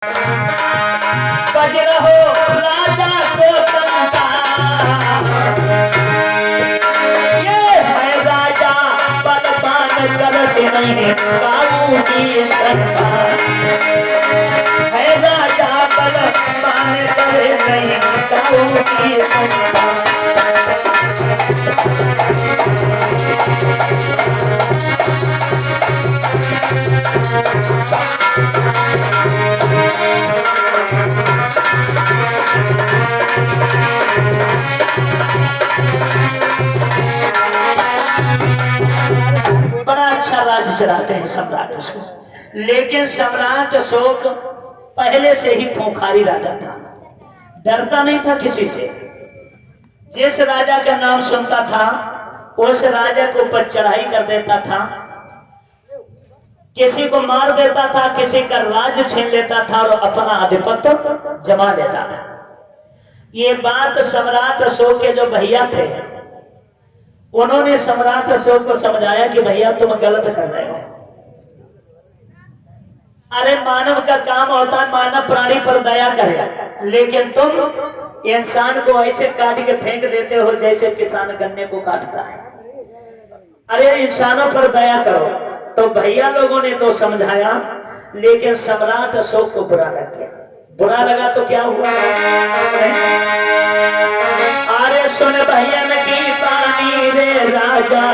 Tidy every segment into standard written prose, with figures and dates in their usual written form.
बज रहो राजा को तंता, ये है राजा बलवान चलते नहीं काबू की सरकार, है राजा बलवान चले नहीं काबू की सरकार। बड़ा अच्छा राज्य चलाते हैं सम्राट अशोक, लेकिन सम्राट अशोक पहले से ही खूंखारी राजा था, डरता नहीं था किसी से। जिस राजा का नाम सुनता था उस राजा को ऊपर चढ़ाई कर देता था, किसी को मार देता था, किसी का राज्य छीन लेता था और अपना आधिपत्य जमा लेता था। ये बात सम्राट अशोक के जो भैया थे उन्होंने सम्राट अशोक को समझाया कि भैया तुम गलत कर रहे हो। अरे मानव का काम होता है मानव प्राणी पर दया करे, लेकिन तुम इंसान को ऐसे काट के फेंक देते हो जैसे किसान गन्ने को काटता है। अरे इंसानों पर दया करो। तो भैया लोगों ने तो समझाया, लेकिन सम्राट अशोक को बुरा लग गया। बुरा लगा तो क्या हुआ? अरे सुन भैया न की पानी रे राजा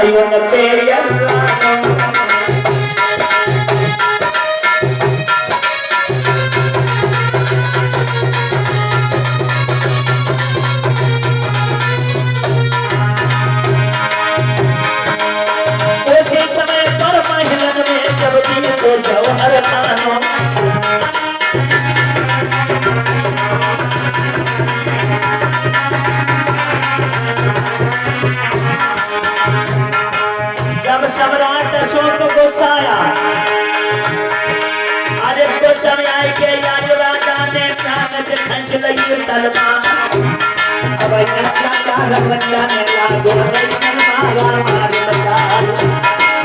उसी समय पर महलन में जब दिन को जौहर खानो, जब सम्राट अशोक गुस्साया, अरे गुस्सा में आई के याद राजा ने कागज खंच लगी तलवार, अब बच्चा ने लागो मारा मार मचाल,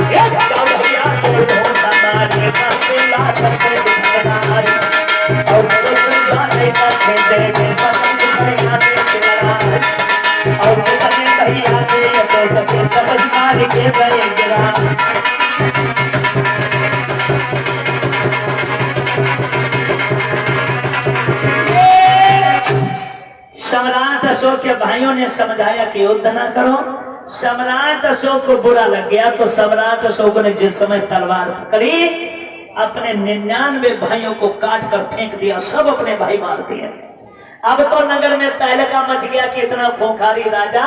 ये भैया को समाज का सिला करके दिखनार, और तो जाने का खेते के पतंग भैया से चिरार, और चलने भैया से अशोक से समझ मार के बरेगा। सम्राट अशोक के भाइयों ने समझाया कि युद्ध ना करो। सम्राट अशोक को बुरा लग गया, तो सम्राट अशोक ने जिस समय तलवार पकड़ी अपने 99 भाइयों को काट कर फेंक दिया, सब अपने भाई मार दिए। अब तो नगर में तहलका मच गया कि इतना खूंखारी राजा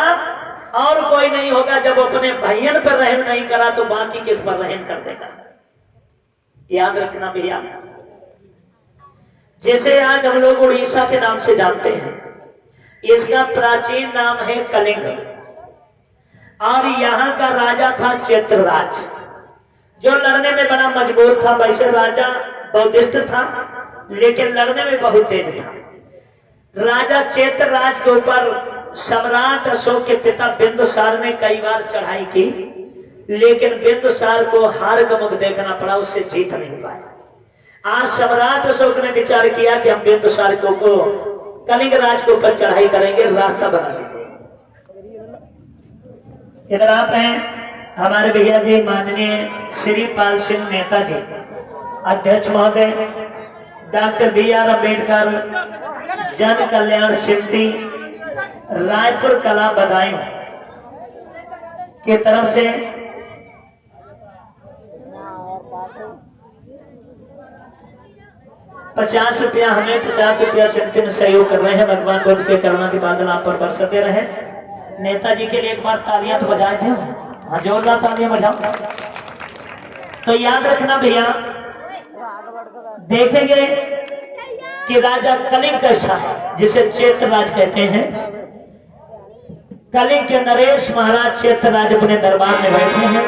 और कोई नहीं होगा। जब अपने भाइयों पर रहम नहीं करा तो बाकी किस पर रहम कर देगा? याद रखना भैया, जैसे आज हम लोग उड़ीसा के नाम से जानते हैं, इसका प्राचीन नाम है कलिंग, और यहाँ का राजा था चैत्रराज, जो लड़ने में बड़ा मजबूर था। वैसे राजा बौद्धिस्ट था, लेकिन लड़ने में बहुत तेज था। राजा चैत्रराज के ऊपर सम्राट अशोक के पिता बिंदुसार ने कई बार चढ़ाई की, लेकिन बिंदुसार को हार का मुख देखना पड़ा, उससे जीत नहीं पाया। आज सम्राट अशोक ने विचार किया कि हम बिंदुसार को कलिंग राज के ऊपर चढ़ाई करेंगे, रास्ता बना लीजिए। इधर आप हैं हमारे भैया जी माननीय श्री पाल सिंह नेताजी, अध्यक्ष महोदय, डॉक्टर बी.आर. अम्बेडकर जन कल्याण समिति रायपुर कला बदायूं की तरफ से 50 रुपया हमें 50 रुपया समिति में सहयोग कर रहे हैं। भगवान को उनके करुणा के बादल आप पर बरसते रहे। नेताजी के लिए एक बार तालियां तो बजाए थे, हाँ जोरदार तालियां बजाओ। तो याद रखना भैया, देखेंगे कि राजा कलिंग कैसा है, जिसे चैत्रराज कहते हैं। कलिंग के नरेश महाराज चैत्रराज अपने दरबार में बैठे हैं।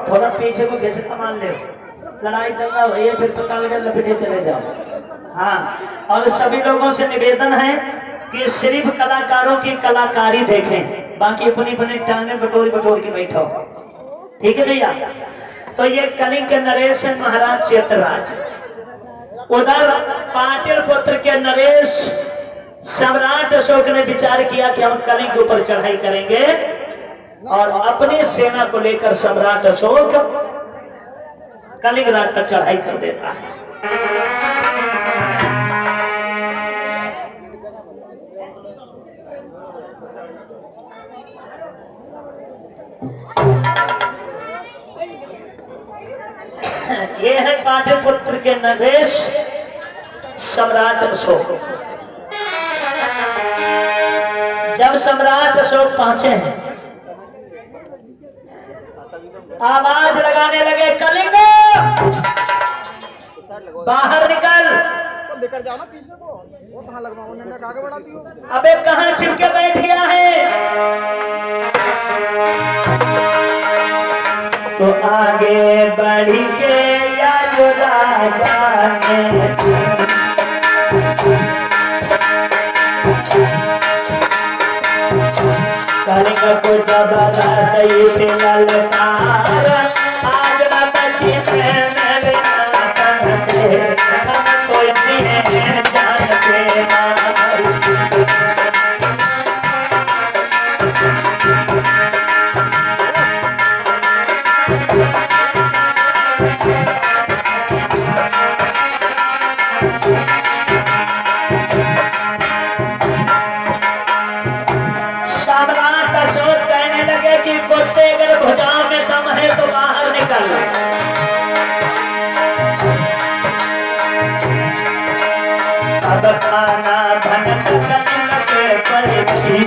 थोड़ा पीछे को घिसका मान ले, लड़ाई दंगा भैया फिर पता लगा लपेटे चले जाओ। हाँ, और सभी लोगों से निवेदन है कि सिर्फ कलाकारों की कलाकारी देखें, बाकी अपनी अपनी टांगे बटोरी बटोर के बैठो, ठीक है भैया। तो ये कलिंग के नरेश महाराज चेतराज, उधर पाटिल पुत्र के नरेश सम्राट अशोक ने विचार किया कि हम कलिंग के ऊपर चढ़ाई करेंगे, और अपनी सेना को लेकर सम्राट अशोक कलिंग राज पर चढ़ाई कर देता है। ये है पाटलिपुत्र के नरेश सम्राट अशोक। जब सम्राट अशोक पहुंचे हैं, आवाज लगाने लगे, कलिंग बाहर निकल। लेकर जाओ ना पीछे को, वो कहाँ लगवाओ, उन्होंने आगे बढ़ाती हो। अबे कहाँ छिपके बैठ गया है? तो आगे बढ़ के या जो राजा ने कलिंग को जब राजई ललकार, आज रात छिपे मेरे आतन से, हम कोई दिन जान से सम्राट अशोक कहने लगे कि कुत्ते अगर भुजाओं में दम है तो बाहर निकल। अब खाना धन के पड़ेगी,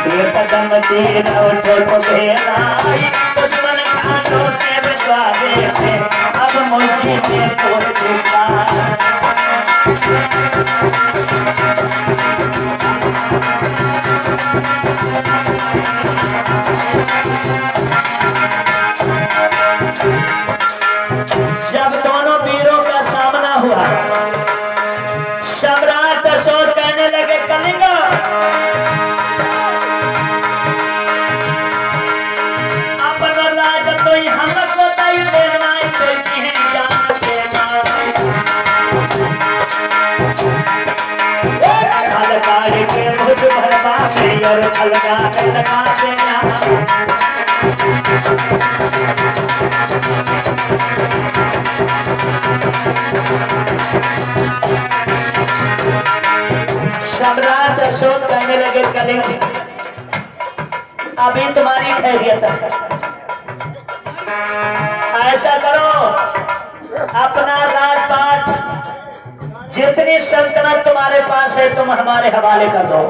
ये कदम तेरा उठो को बेलाई, दुश्मन खानों के बिछवाड़े से अब मुझे तोड़ दूंगा। जब दोनों वीरों का सामना हुआ, सम्राट अशोक कहने लगे, कलिंग अपना राज तो हमको दई देना देती है जान से अलगाड़ के मुझ भरवा में और अलगा लगा देना। सम्राट अशोक कहने लगे, कलिंग अभी तुम्हारी खैरियत है, ऐसा करो अपना राजपाट जितनी सल्तनत तुम्हारे पास है तुम हमारे हवाले कर दो,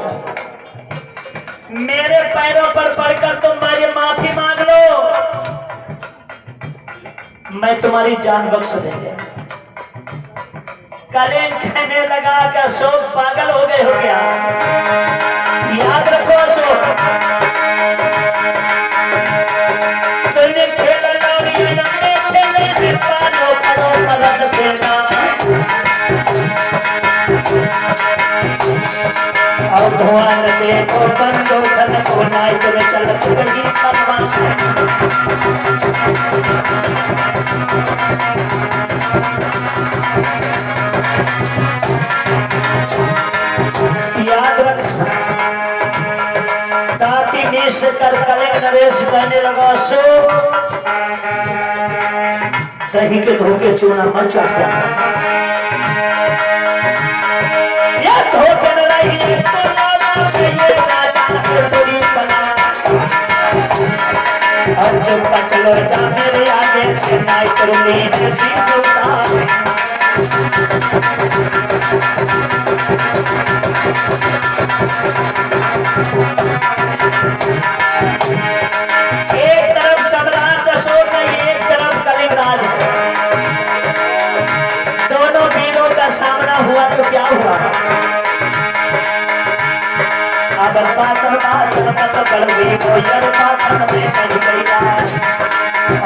मेरे पैरों पर पड़कर तुम मेरी माफी मांग लो, मैं तुम्हारी जान बख्श देंगे। कलिंग कहने लगा कि अशोक पागल हो गए हो क्या? याद रखो अशोक, तुमने खेला खेले हैं पालो पड़ो मरद सेना, और धुआं देखो बंदो धन को नाइक में चल सुगंधी परमा। याद रख, ताती मिस कर कलिंग नरेश कहने लगा, दही के धोखे चूना मत चाहता, ये धोखे न रही तो ये राजा थोड़ी बना, और जब तक चलो जा मेरे आगे से नाई करूंगी देसी सुल्तान। एक तरफ सम्राट अशोक है, एक तरफ कलिंग राज है, दोनों वीरों का सामना हुआ तो क्या हुआ? अब बात भी कोयर पाखन में कर गया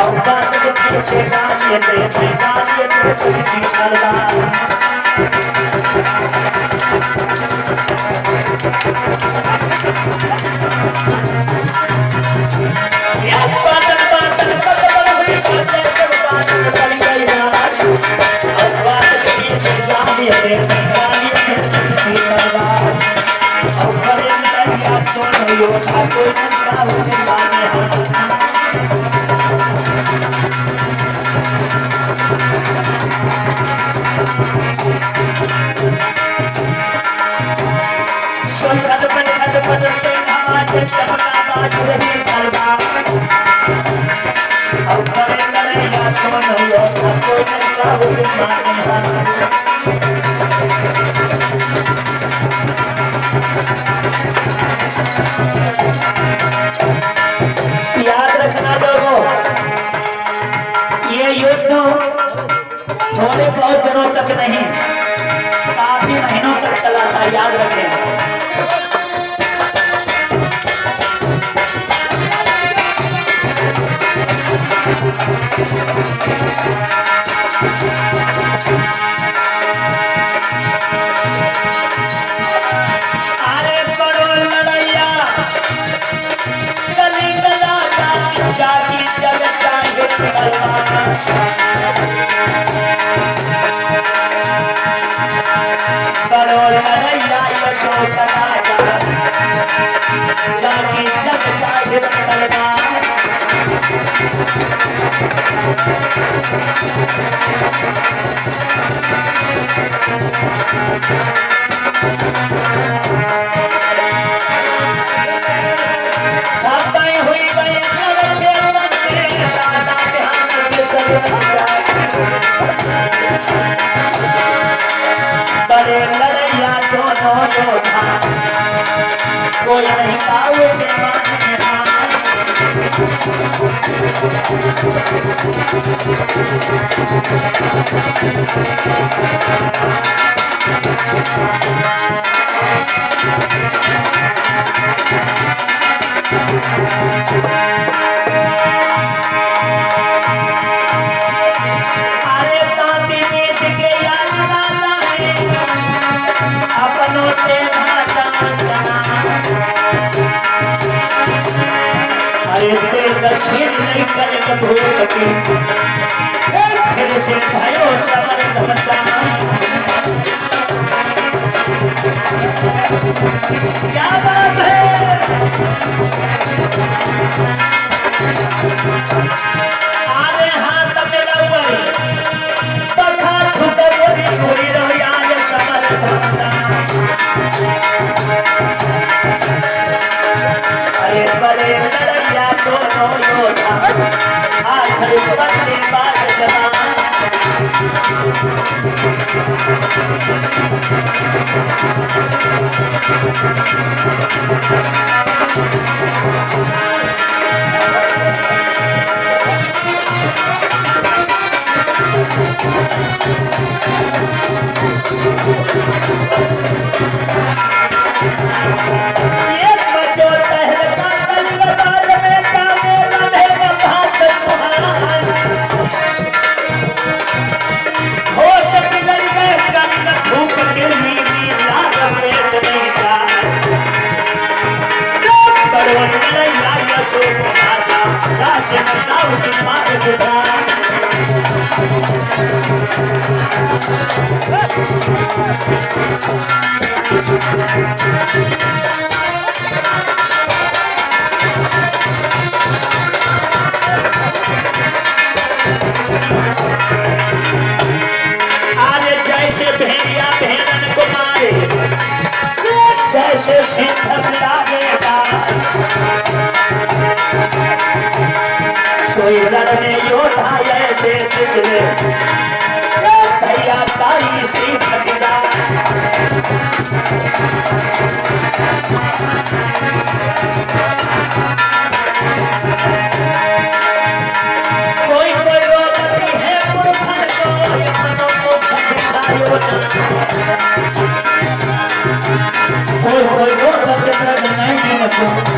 और बात के पीछे गाने पे सही चलदा या बातन बातन बातन हुई बातन कर गया और बात के पीछे गाने पे सही चलदा और करे लड़ाई तो यो था कोई का उसे माने सोई खद पद से आवाज चमका बाज रही खलबा और करे लड़ाई तो यो था कोई का उसे माने याद रखना लोगों, ये युद्ध थोड़े बहुत दिनों तक नहीं, काफी महीनों तक चला था। याद रखें। अरे बड़ो लड़ैया जाकी जगत बड़ो लड़ैया यशोदा जाकी जगत बड़े लड़ैया दोनों योद्धा कोई नहीं पाओ से माने अपनों से भाषा अरे तेरे दक्षिण नहीं करे कबू कभी फिर से भयो समर धमसा क्या बात है। आरे हाथ में लवरी पखा ठुकरी हुई रही आज समर धमसा अरे बड़े लड़ैया दोनों योद्धा आखिर बंदे बाज जवान जैसे भेड़िया भेड़न को मारे जैसे सिंह लागेगा सोई लड़ने योद्धा ऐसे पिछले भैया ताई सी खटिया कोई कोई रोकती है पुरखन को कोई कोई रोकती नहीं